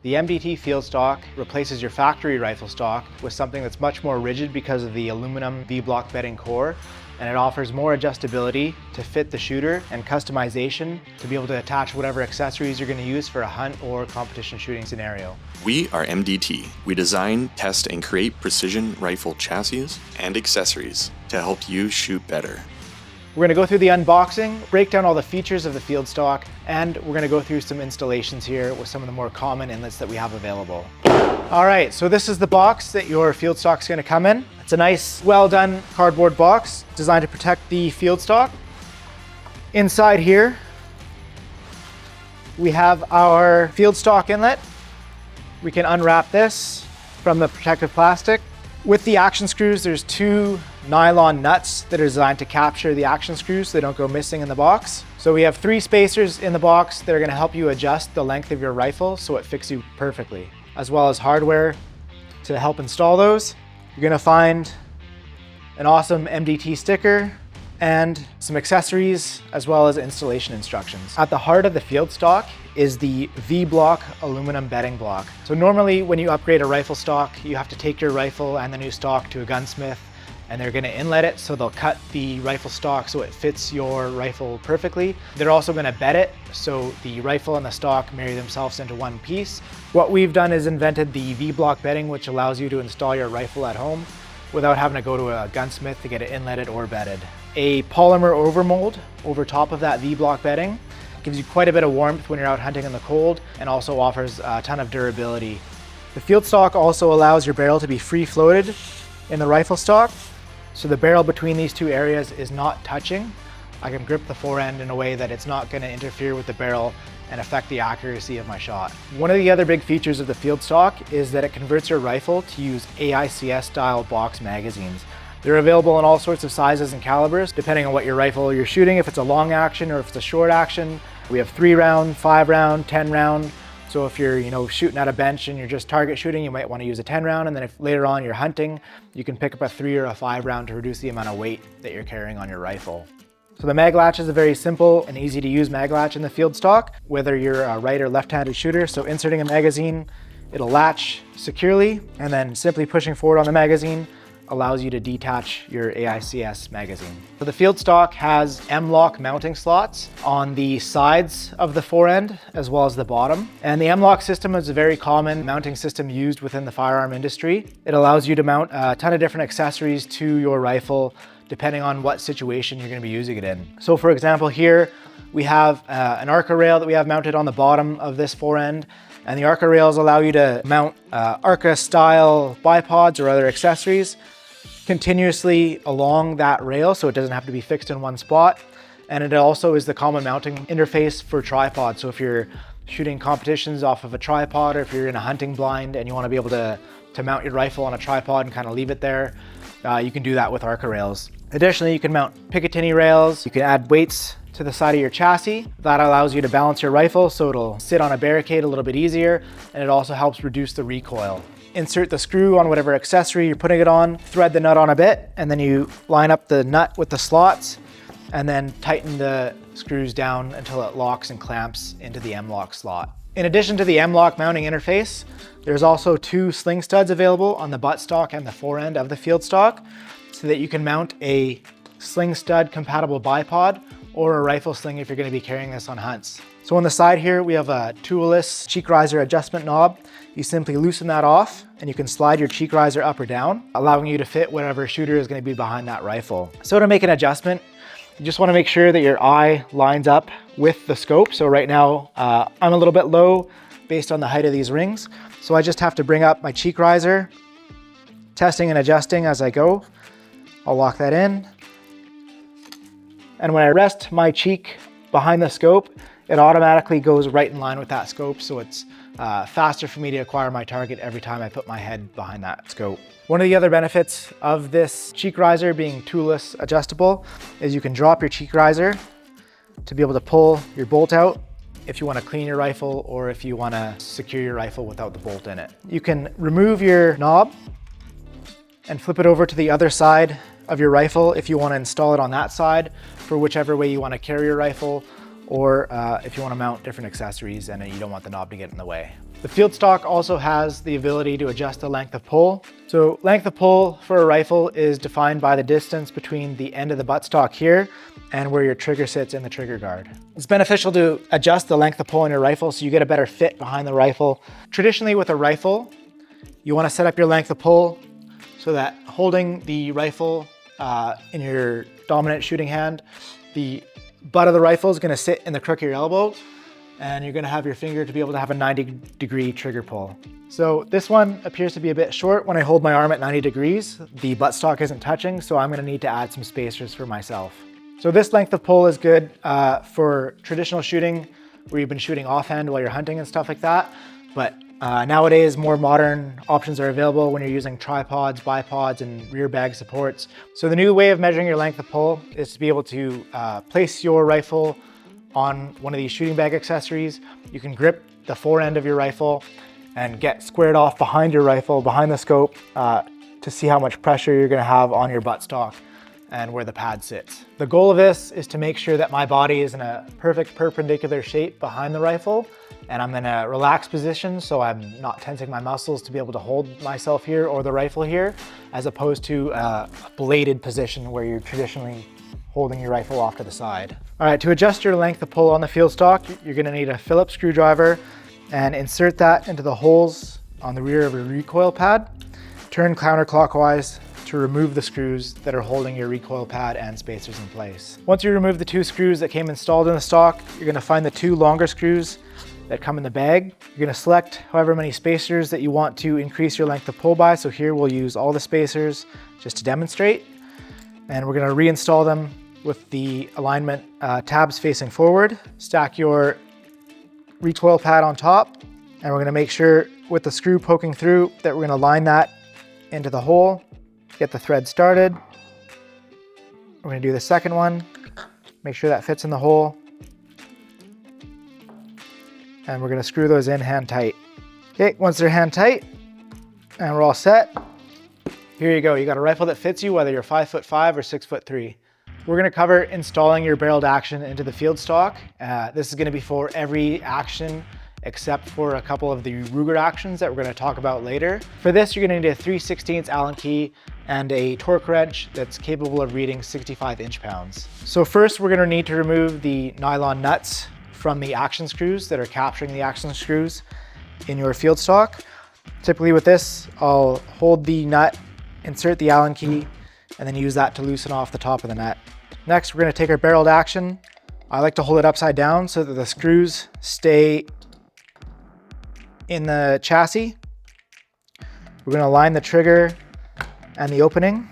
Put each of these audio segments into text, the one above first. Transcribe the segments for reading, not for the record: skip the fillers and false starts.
The MDT Field Stock replaces your factory rifle stock with something that's much more rigid because of the aluminum V-block bedding core, and it offers more adjustability to fit the shooter and customization to be able to attach whatever accessories you're going to use for a hunt or competition shooting scenario. We are MDT. We design, test, and create precision rifle chassis and accessories to help you shoot better. We're going to go through the unboxing, break down all the features of the Field Stock, and we're going to go through some installations here with some of the more common inlets that we have available. All right, so this is the box that your Field Stock is going to come in. It's a nice, well done cardboard box designed to protect the Field Stock. Inside here, we have our Field Stock inlet. We can unwrap this from the protective plastic. With the action screws, there's two nylon nuts that are designed to capture the action screws so they don't go missing in the box. So we have 3 spacers in the box that are going to help you adjust the length of your rifle so it fits you perfectly, as well as hardware to help install those. You're going to find an awesome MDT sticker and some accessories, as well as installation instructions. At the heart of the Field Stock is the V-block aluminum bedding block. So normally when you upgrade a rifle stock, you have to take your rifle and the new stock to a gunsmith, and they're going to inlet it, so they'll cut the rifle stock so it fits your rifle perfectly. They're also going to bed it so the rifle and the stock marry themselves into one piece. What we've done is invented the V-block bedding, which allows you to install your rifle at home without having to go to a gunsmith to get it inletted or bedded. A polymer overmold over top of that V-block bedding gives you quite a bit of warmth when you're out hunting in the cold, and also offers a ton of durability. The Field Stock also allows your barrel to be free floated in the rifle stock, so the barrel between these two areas is not touching. I can grip the forend in a way that it's not going to interfere with the barrel and affect the accuracy of my shot. One of the other big features of the Field Stock is that it converts your rifle to use AICS style box magazines. They're available in all sorts of sizes and calibers, depending on what your rifle you're shooting, if it's a long action or if it's a short action. We have 3 round, 5 round, 10 round. So if you're shooting at a bench and you're just target shooting, you might want to use a 10 round. And then if later on you're hunting, you can pick up a 3 or a 5 round to reduce the amount of weight that you're carrying on your rifle. So the mag latch is a very simple and easy to use mag latch in the Field Stock, whether you're a right or left-handed shooter. So inserting a magazine, it'll latch securely, and then simply pushing forward on the magazine allows you to detach your AICS magazine. So the Field Stock has M-LOK mounting slots on the sides of the forend as well as the bottom. And the M-LOK system is a very common mounting system used within the firearm industry. It allows you to mount a ton of different accessories to your rifle depending on what situation you're going to be using it in. So for example, here we have an ARCA rail that we have mounted on the bottom of this forend. And the ARCA rails allow you to mount ARCA style bipods or other accessories continuously along that rail, so it doesn't have to be fixed in one spot. And it also is the common mounting interface for tripods. So if you're shooting competitions off of a tripod, or if you're in a hunting blind and you want to be able to mount your rifle on a tripod and kind of leave it there, you can do that with ARCA rails. Additionally, you can mount Picatinny rails. You can add weights to the side of your chassis. That allows you to balance your rifle so it'll sit on a barricade a little bit easier, and it also helps reduce the recoil. Insert the screw on whatever accessory you're putting it on, thread the nut on a bit, and then you line up the nut with the slots, and then tighten the screws down until it locks and clamps into the M-LOK slot. In addition to the M-LOK mounting interface, there's also 2 sling studs available on the buttstock and the forend of the Field Stock, so that you can mount a sling stud compatible bipod or a rifle sling if you're going to be carrying this on hunts. So on the side here, we have a toolless cheek riser adjustment knob. You simply loosen that off and you can slide your cheek riser up or down, allowing you to fit whatever shooter is going to be behind that rifle. So to make an adjustment, you just want to make sure that your eye lines up with the scope. So right now, I'm a little bit low based on the height of these rings. So I just have to bring up my cheek riser, testing and adjusting as I go. I'll lock that in. And when I rest my cheek behind the scope, it automatically goes right in line with that scope. So it's faster for me to acquire my target every time I put my head behind that scope. One of the other benefits of this cheek riser being toolless adjustable is you can drop your cheek riser to be able to pull your bolt out if you want to clean your rifle or if you want to secure your rifle without the bolt in it. You can remove your knob and flip it over to the other side of your rifle if you want to install it on that side for whichever way you want to carry your rifle, or if you want to mount different accessories and you don't want the knob to get in the way. The Field Stock also has the ability to adjust the length of pull. So length of pull for a rifle is defined by the distance between the end of the buttstock here and where your trigger sits in the trigger guard. It's beneficial to adjust the length of pull in your rifle so you get a better fit behind the rifle. Traditionally with a rifle, you want to set up your length of pull so that holding the rifle in your dominant shooting hand, the butt of the rifle is going to sit in the crook of your elbow, and you're going to have your finger to be able to have a 90-degree trigger pull. So this one appears to be a bit short. When I hold my arm at 90 degrees, the buttstock isn't touching, so I'm going to need to add some spacers for myself. So this length of pull is good for traditional shooting, where you've been shooting offhand while you're hunting and stuff like that. But nowadays, more modern options are available when you're using tripods, bipods, and rear bag supports. So the new way of measuring your length of pull is to be able to place your rifle on one of these shooting bag accessories. You can grip the fore end of your rifle and get squared off behind your rifle, behind the scope, to see how much pressure you're gonna have on your buttstock and where the pad sits. The goal of this is to make sure that my body is in a perfect perpendicular shape behind the rifle, and I'm in a relaxed position, so I'm not tensing my muscles to be able to hold myself here or the rifle here, as opposed to a bladed position where you're traditionally holding your rifle off to the side. All right, to adjust your length of pull on the Field Stock, you're gonna need a Phillips screwdriver and insert that into the holes on the rear of your recoil pad. Turn counterclockwise to remove the screws that are holding your recoil pad and spacers in place. Once you remove the 2 screws that came installed in the stock, you're gonna find the 2 longer screws that come in the bag. You're gonna select however many spacers that you want to increase your length of pull by. So here we'll use all the spacers just to demonstrate. And we're gonna reinstall them with the alignment tabs facing forward. Stack your recoil pad on top, and we're gonna make sure with the screw poking through that we're gonna line that into the hole, get the thread started. We're gonna do the second one, make sure that fits in the hole, and we're gonna screw those in hand tight. Okay, once they're hand tight and we're all set, here you go. You got a rifle that fits you, whether you're 5'5" or 6'3". We're gonna cover installing your barreled action into the Field Stock. This is gonna be for every action except for a couple of the Ruger actions that we're gonna talk about later. For this, you're gonna need a 3/16 Allen key and a torque wrench that's capable of reading 65 inch-pounds. So first, we're gonna need to remove the nylon nuts from the action screws that are capturing the action screws in your Field Stock. Typically with this, I'll hold the nut, insert the Allen key, and then use that to loosen off the top of the nut. Next, we're gonna take our barreled action. I like to hold it upside down so that the screws stay in the chassis. We're gonna align the trigger and the opening.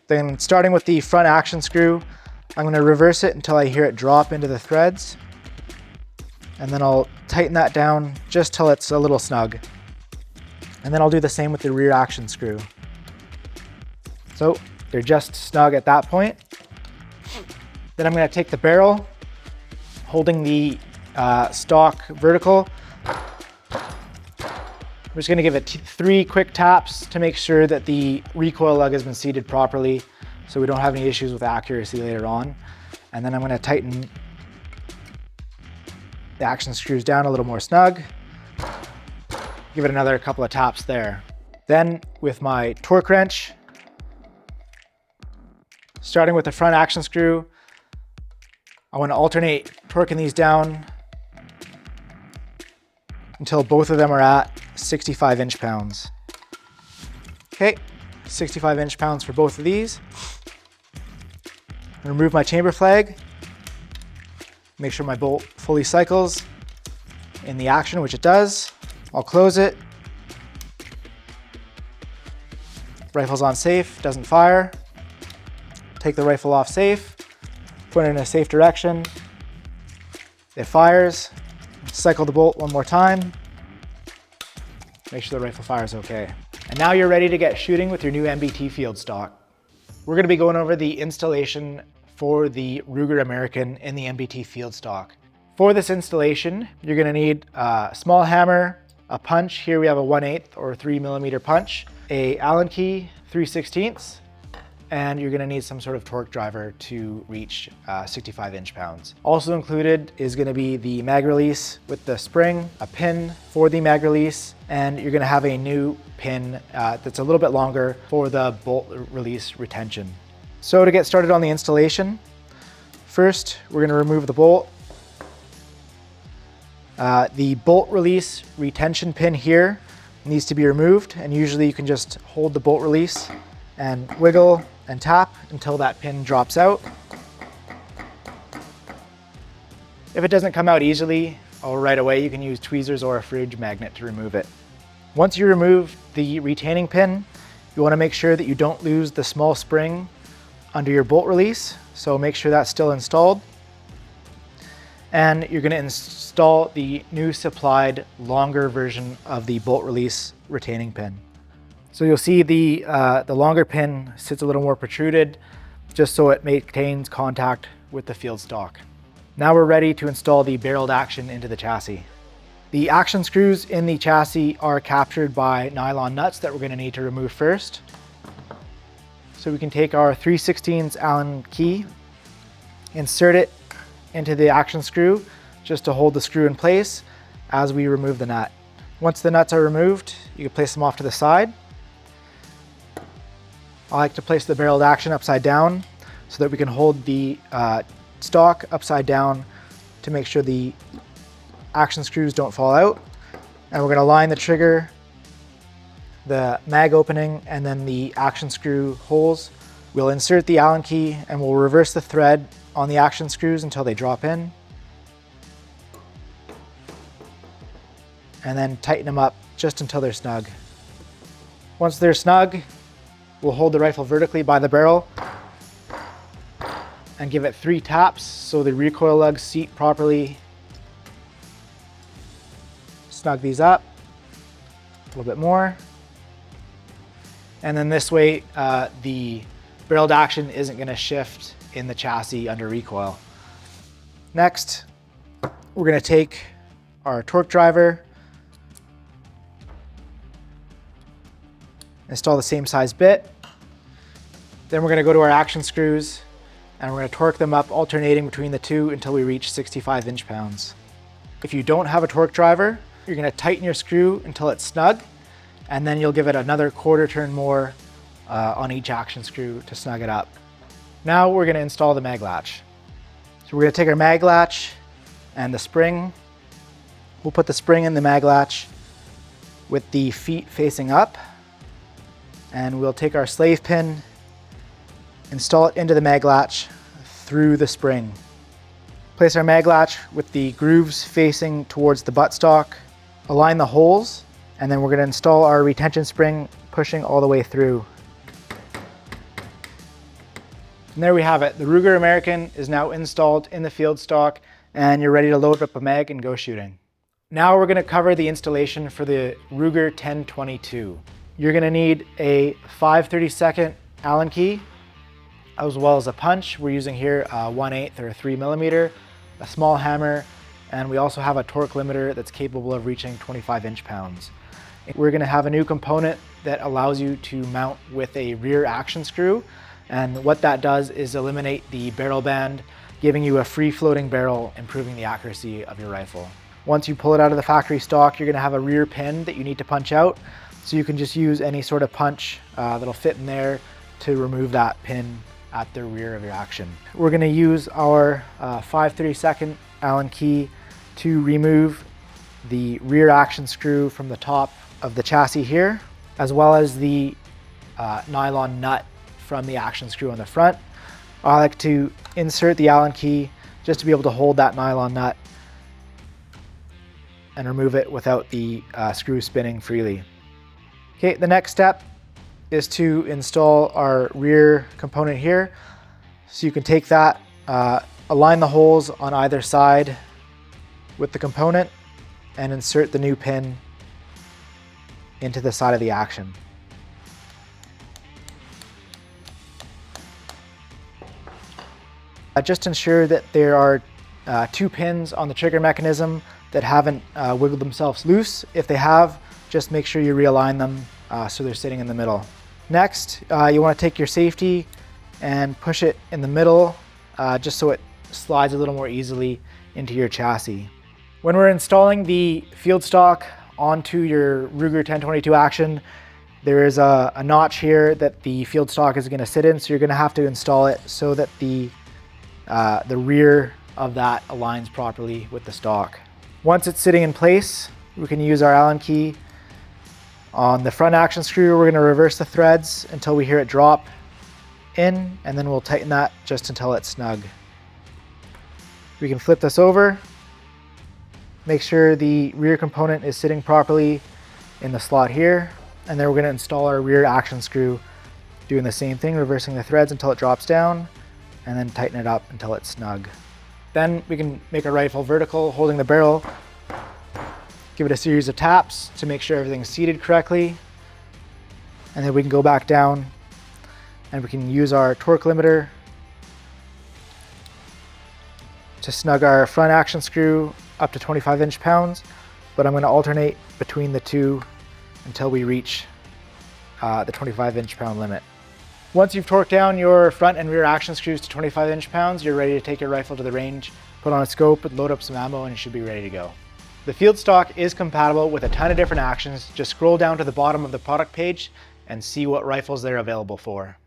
Then starting with the front action screw, I'm gonna reverse it until I hear it drop into the threads. And then I'll tighten that down just till it's a little snug. And then I'll do the same with the rear action screw. So they're just snug at that point. Then I'm gonna take the barrel, holding the stock vertical. I'm just gonna give it 3 quick taps to make sure that the recoil lug has been seated properly so we don't have any issues with accuracy later on. And then I'm gonna tighten the action screws down a little more snug. Give it another couple of taps there. Then with my torque wrench, starting with the front action screw, I want to alternate torquing these down until both of them are at 65 inch-pounds. Okay, 65 inch-pounds for both of these. Remove my chamber flag. Make sure my bolt fully cycles in the action, which it does. I'll close it. Rifle's on safe, doesn't fire. Take the rifle off safe, put it in a safe direction. It fires. Cycle the bolt one more time. Make sure the rifle fires okay. And now you're ready to get shooting with your new MDT Field Stock. We're gonna be going over the installation for the Ruger American in the MDT Field Stock. For this installation, you're gonna need a small hammer, a punch. Here we have a 1/8 or 3mm punch, a Allen key, 3/16, and you're going to need some sort of torque driver to reach 65 inch-pounds. Also included is going to be the mag release with the spring, a pin for the mag release, and you're going to have a new pin that's a little bit longer for the bolt release retention. So to get started on the installation, first we're going to remove the bolt. The bolt release retention pin here needs to be removed, and usually you can just hold the bolt release and wiggle and tap until that pin drops out. If it doesn't come out easily or right away, you can use tweezers or a fridge magnet to remove it. Once you remove the retaining pin, you want to make sure that you don't lose the small spring under your bolt release, so make sure that's still installed. And you're going to install the new supplied longer version of the bolt release retaining pin. So you'll see the longer pin sits a little more protruded, just so it maintains contact with the field stock. Now we're ready to install the barreled action into the chassis. The action screws in the chassis are captured by nylon nuts that we're going to need to remove first. So we can take our 3/16 Allen key, insert it into the action screw just to hold the screw in place as we remove the nut. Once the nuts are removed, you can place them off to the side. I like to place the barreled action upside down so that we can hold the stock upside down to make sure the action screws don't fall out. And we're going to line the trigger, the mag opening, and then the action screw holes. We'll insert the Allen key and we'll reverse the thread on the action screws until they drop in. And then tighten them up just until they're snug. Once they're snug, we'll hold the rifle vertically by the barrel and give it 3 taps so the recoil lugs seat properly. Snug these up a little bit more. And then this way, the barreled action isn't going to shift in the chassis under recoil. Next, we're going to take our torque driver, install the same size bit. Then we're going to go to our action screws and we're going to torque them up, alternating between the two until we reach 65 inch-pounds. If you don't have a torque driver, you're going to tighten your screw until it's snug, and then you'll give it another quarter turn more on each action screw to snug it up. Now we're going to install the mag latch. So we're going to take our mag latch and the spring. We'll put the spring in the mag latch with the feet facing up, and we'll take our slave pin, install it into the mag latch through the spring. Place our mag latch with the grooves facing towards the buttstock, align the holes, and then we're going to install our retention spring, pushing all the way through. And there we have it. The Ruger American is now installed in the field stock, and you're ready to load up a mag and go shooting. Now we're going to cover the installation for the Ruger 1022. You're going to need a 5/32 Allen key, as well as a punch. We're using here a 1/8 or a 3mm, a small hammer, and we also have a torque limiter that's capable of reaching 25 inch-pounds. We're going to have a new component that allows you to mount with a rear action screw, and what that does is eliminate the barrel band, giving you a free-floating barrel, improving the accuracy of your rifle. Once you pull it out of the factory stock, you're going to have a rear pin that you need to punch out, so you can just use any sort of punch that'll fit in there to remove that pin at the rear of your action. We're going to use our 5/32 Allen key to remove the rear action screw from the top of the chassis here, as well as the nylon nut from the action screw on the front. I like to insert the Allen key just to be able to hold that nylon nut and remove it without the screw spinning freely. Okay, the next step is to install our rear component here. So you can take that, align the holes on either side with the component, and insert the new pin into the side of the action. Just ensure that there are 2 pins on the trigger mechanism that haven't wiggled themselves loose. If they have, just make sure you realign them so they're sitting in the middle. Next, you want to take your safety and push it in the middle, just so it slides a little more easily into your chassis. When we're installing the field stock onto your Ruger 1022 Action, there is a notch here that the field stock is going to sit in, so you're going to have to install it so that the rear of that aligns properly with the stock. Once it's sitting in place, we can use our Allen key. On the front action screw, we're going to reverse the threads until we hear it drop in, and then we'll tighten that just until it's snug. We can flip this over, make sure the rear component is sitting properly in the slot here, and then we're going to install our rear action screw, doing the same thing, reversing the threads until it drops down, and then tighten it up until it's snug. Then we can make our rifle vertical, holding the barrel. Give it a series of taps to make sure everything's seated correctly. And then we can go back down and we can use our torque limiter to snug our front action screw up to 25 inch-pounds, but I'm going to alternate between the two until we reach the 25 inch-pound limit. Once you've torqued down your front and rear action screws to 25 inch-pounds, you're ready to take your rifle to the range, put on a scope, and load up some ammo, and you should be ready to go. The field stock is compatible with a ton of different actions. Just scroll down to the bottom of the product page and see what rifles they're available for.